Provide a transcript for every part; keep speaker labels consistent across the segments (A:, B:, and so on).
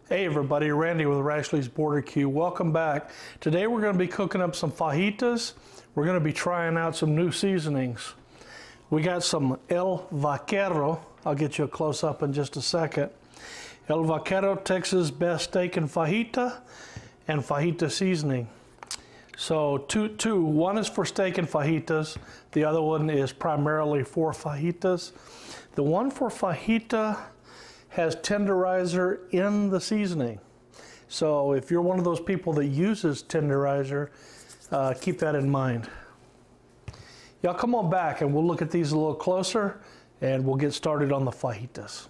A: Hey everybody, Randy with Rashley's BBQ. Welcome back. Today we're going to be cooking up some fajitas. We're going to be trying out some new seasonings. We got some El Vaquero. I'll get you a close-up in just a second. El Vaquero, Texas best steak and fajita seasoning. So two. One is for steak and fajitas. The other one is primarily for fajitas. The one for fajita has tenderizer in the seasoning. So if you're one of those people that uses tenderizer, keep that in mind. Y'all come on back and we'll look at these a little closer and we'll get started on the fajitas.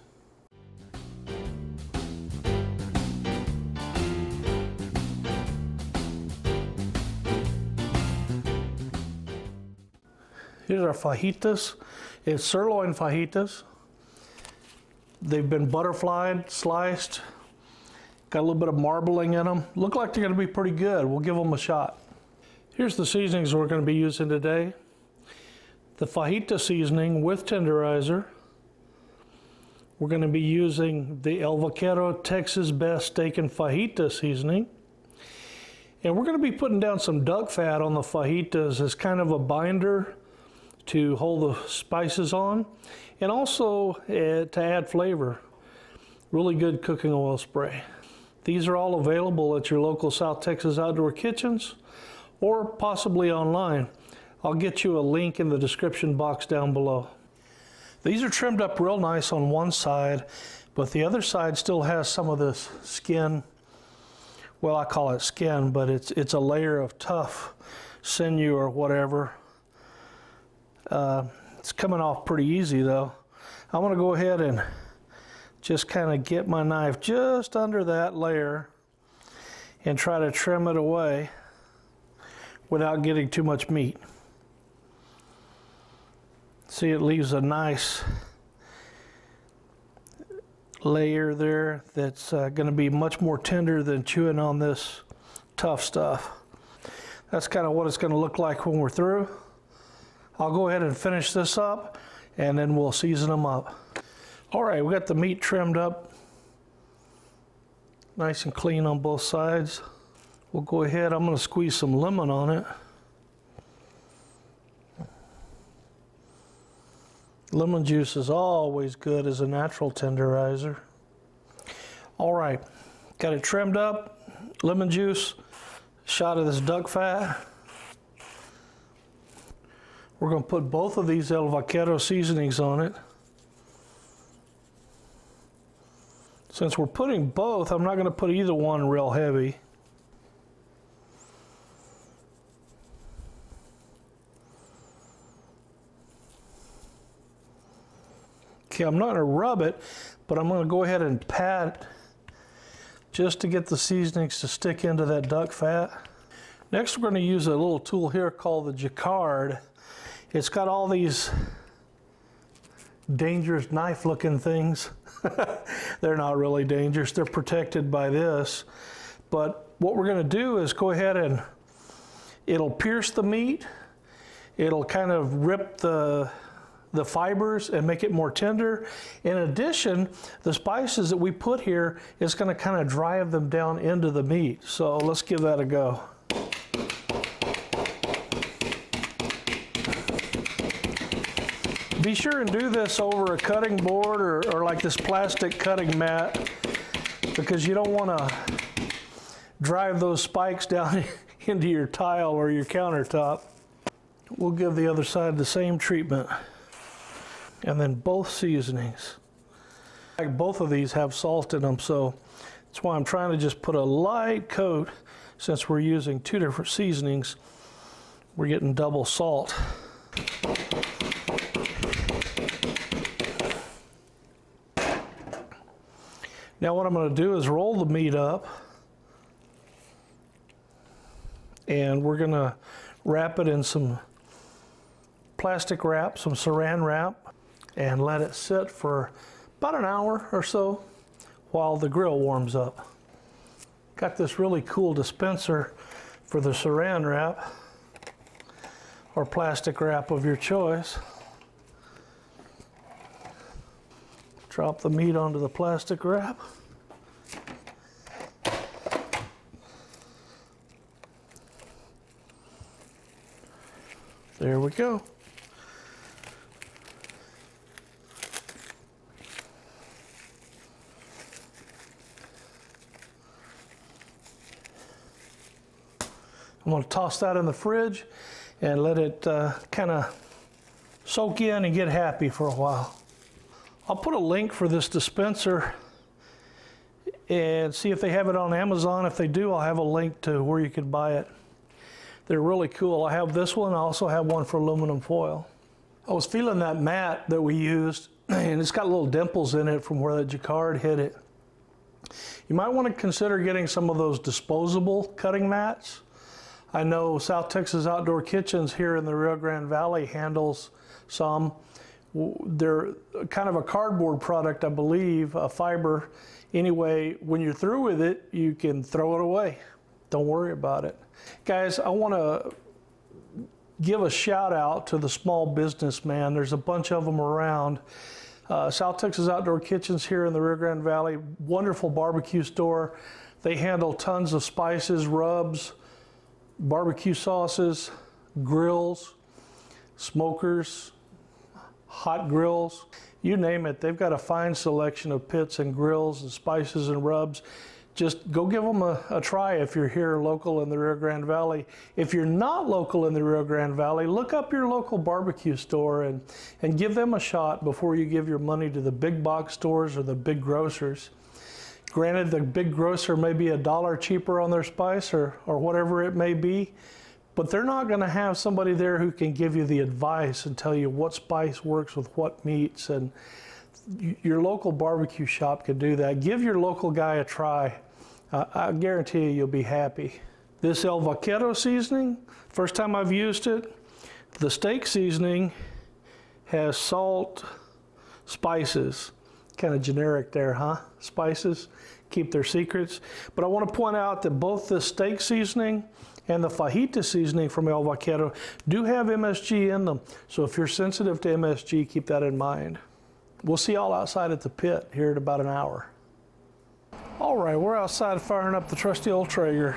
A: Here's our fajitas. It's sirloin fajitas. They've been butterflied, sliced, got a little bit of marbling in them. Look like they're gonna be pretty good. We'll give them a shot. Here's the seasonings we're gonna be using today. The fajita seasoning with tenderizer. We're gonna be using the El Vaquero Texas Best Steak and Fajita seasoning. And we're gonna be putting down some duck fat on the fajitas as kind of a binder to hold the spices on, and also to add flavor. Really good cooking oil spray. These are all available at your local South Texas Outdoor Kitchens or possibly online. I'll get you a link in the description box down below. These are trimmed up real nice on one side, but the other side still has some of this skin. Well, I call it skin, but it's a layer of tough sinew or whatever. It's coming off pretty easy though. I'm gonna go ahead and just kind of get my knife just under that layer and try to trim it away without getting too much meat. See, it leaves a nice layer there that's gonna be much more tender than chewing on this tough stuff. That's kind of what it's gonna look like when we're through. I'll go ahead and finish this up and then we'll season them up. All right, we got the meat trimmed up nice and clean on both sides. We'll go ahead, I'm gonna squeeze some lemon on it. Lemon juice is always good as a natural tenderizer. All right, got it trimmed up, lemon juice, shot of this duck fat. We're going to put both of these El Vaquero seasonings on it. Since we're putting both, I'm not going to put either one real heavy. Okay, I'm not going to rub it, but I'm going to go ahead and pat just to get the seasonings to stick into that duck fat. Next, we're going to use a little tool here called the jacquard. It's got all these dangerous knife-looking things. They're not really dangerous. They're protected by this. But what we're going to do is go ahead and it'll pierce the meat. It'll kind of rip the fibers and make it more tender. In addition, the spices that we put here is going to kind of drive them down into the meat. So let's give that a go. Be sure and do this over a cutting board or like this plastic cutting mat, because you don't want to drive those spikes down into your tile or your countertop. We'll give the other side the same treatment. And then both seasonings. Like both of these have salt in them, so that's why I'm trying to just put a light coat. Since we're using two different seasonings, we're getting double salt. Now what I'm going to do is roll the meat up and we're going to wrap it in some plastic wrap, some saran wrap, and let it sit for about an hour or so while the grill warms up. Got this really cool dispenser for the saran wrap or plastic wrap of your choice. Drop the meat onto the plastic wrap. There we go. I'm going to toss that in the fridge and let it kind of soak in and get happy for a while. I'll put a link for this dispenser and see if they have it on Amazon. If they do, I'll have a link to where you can buy it. They're really cool. I have this one. I also have one for aluminum foil. I was feeling that mat that we used, and it's got little dimples in it from where the jacquard hit it. You might want to consider getting some of those disposable cutting mats. I know South Texas Outdoor Kitchens here in the Rio Grande Valley handles some. They're kind of a cardboard product, I believe, a fiber. Anyway, when you're through with it, you can throw it away. Don't worry about it. Guys, I want to give a shout out to the small businessman. There's a bunch of them around. South Texas Outdoor Kitchens here in the Rio Grande Valley, wonderful barbecue store. They handle tons of spices, rubs, barbecue sauces, grills, smokers, hot grills, you name it. They've got a fine selection of pits and grills and spices and rubs. Just go give them a try if you're here local in the Rio Grande Valley. If you're not local in the Rio Grande Valley, look up your local barbecue store and give them a shot before you give your money to the big box stores or the big grocers. Granted, the big grocer may be $1 cheaper on their spice or whatever it may be, but they're not going to have somebody there who can give you the advice and tell you what spice works with what meats. And your local barbecue shop can do that. Give your local guy a try. I guarantee you, you'll be happy. This El Vaquero seasoning, first time I've used it, the steak seasoning has salt, spices. Kind of generic there, huh? Spices keep their secrets. But I want to point out that both the steak seasoning and the fajita seasoning from El Vaquero do have MSG in them. So if you're sensitive to MSG, keep that in mind. We'll see y'all outside at the pit here in about an hour. All right, we're outside firing up the trusty old Traeger.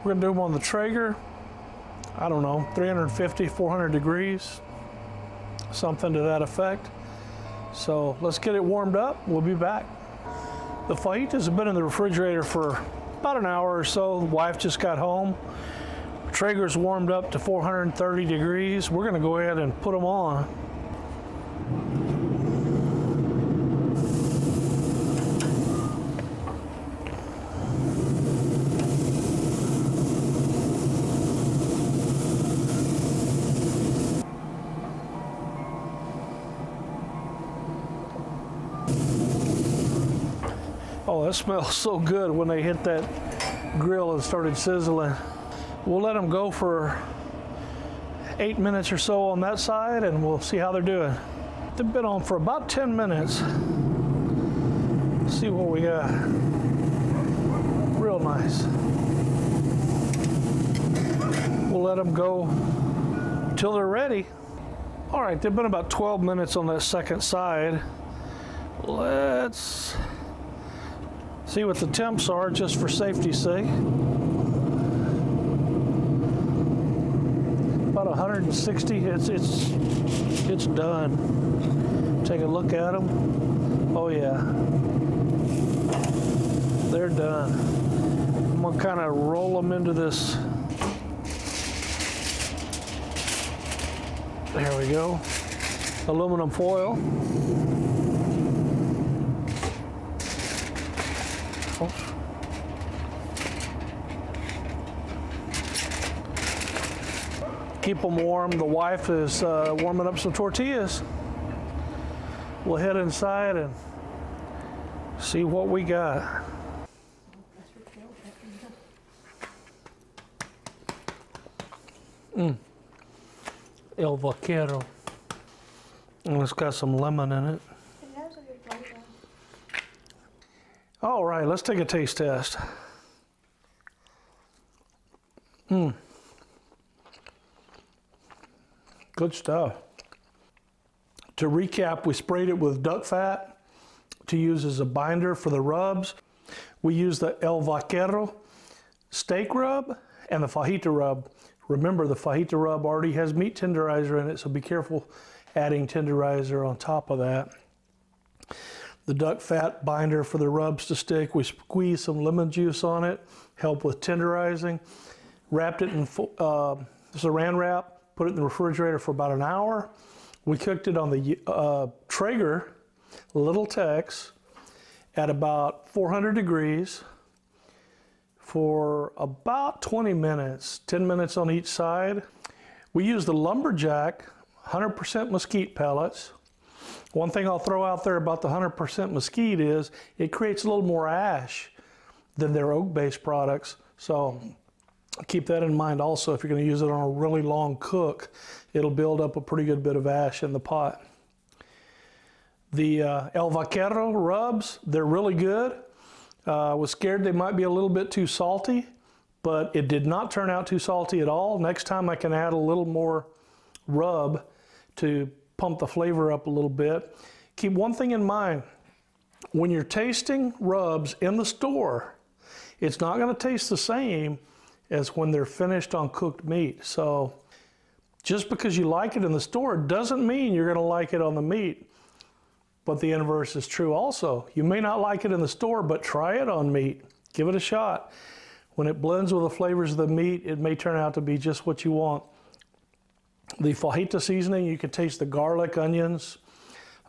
A: We're gonna do them on the Traeger, I don't know, 350, 400 degrees, something to that effect. So let's get it warmed up. We'll be back. The fajitas have been in the refrigerator for about an hour or so. The wife just got home. Traeger's warmed up to 430 degrees. We're gonna go ahead and put them on. Oh, that smells so good when they hit that grill and started sizzling. We'll let them go for 8 minutes or so on that side and we'll see how they're doing. They've been on for about 10 minutes. Let's see what we got. Real nice. We'll let them go until they're ready. All right, they've been about 12 minutes on that second side. Let's see what the temps are, just for safety's sake. About 160. It's done. Take a look at them. Oh yeah, they're done. I'm gonna kind of roll them into this. There we go. Aluminum foil. Keep them warm. The wife is warming up some tortillas. We'll head inside and see what we got. El Vaquero. And it's got some lemon in it. All right, let's take a taste test. Good stuff. To recap, we sprayed it with duck fat to use as a binder for the rubs. We used the El Vaquero steak rub and the fajita rub. Remember, the fajita rub already has meat tenderizer in it, so be careful adding tenderizer on top of that. The duck fat binder for the rubs to stick, we squeezed some lemon juice on it, help with tenderizing. Wrapped it in saran wrap, put it in the refrigerator for about an hour. We cooked it on the Traeger, Little Tex, at about 400 degrees for about 20 minutes, 10 minutes on each side. We used the Lumberjack 100% mesquite pellets. One thing I'll throw out there about the 100% mesquite is it creates a little more ash than their oak-based products. So keep that in mind also. If you're going to use it on a really long cook, it'll build up a pretty good bit of ash in the pot. The El Vaquero rubs, they're really good. I was scared they might be a little bit too salty, but it did not turn out too salty at all. Next time I can add a little more rub to pump the flavor up a little bit. Keep one thing in mind. When you're tasting rubs in the store, it's not going to taste the same as when they're finished on cooked meat. So just because you like it in the store doesn't mean you're going to like it on the meat. But the inverse is true also. You may not like it in the store, but try it on meat. Give it a shot. When it blends with the flavors of the meat, it may turn out to be just what you want. The fajita seasoning, you can taste the garlic, onions,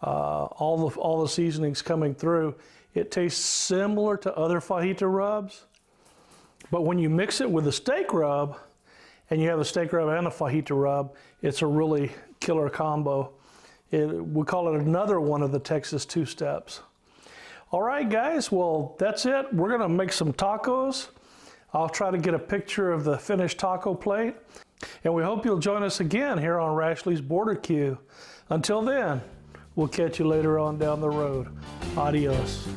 A: all the seasonings coming through. It tastes similar to other fajita rubs, but when you mix it with a steak rub, and you have a steak rub and a fajita rub, it's a really killer combo. We call it another one of the Texas two-steps. All right, guys, well, that's it. We're gonna make some tacos. I'll try to get a picture of the finished taco plate. And we hope you'll join us again here on Rashley's Border Q. Until then, we'll catch you later on down the road. Adios.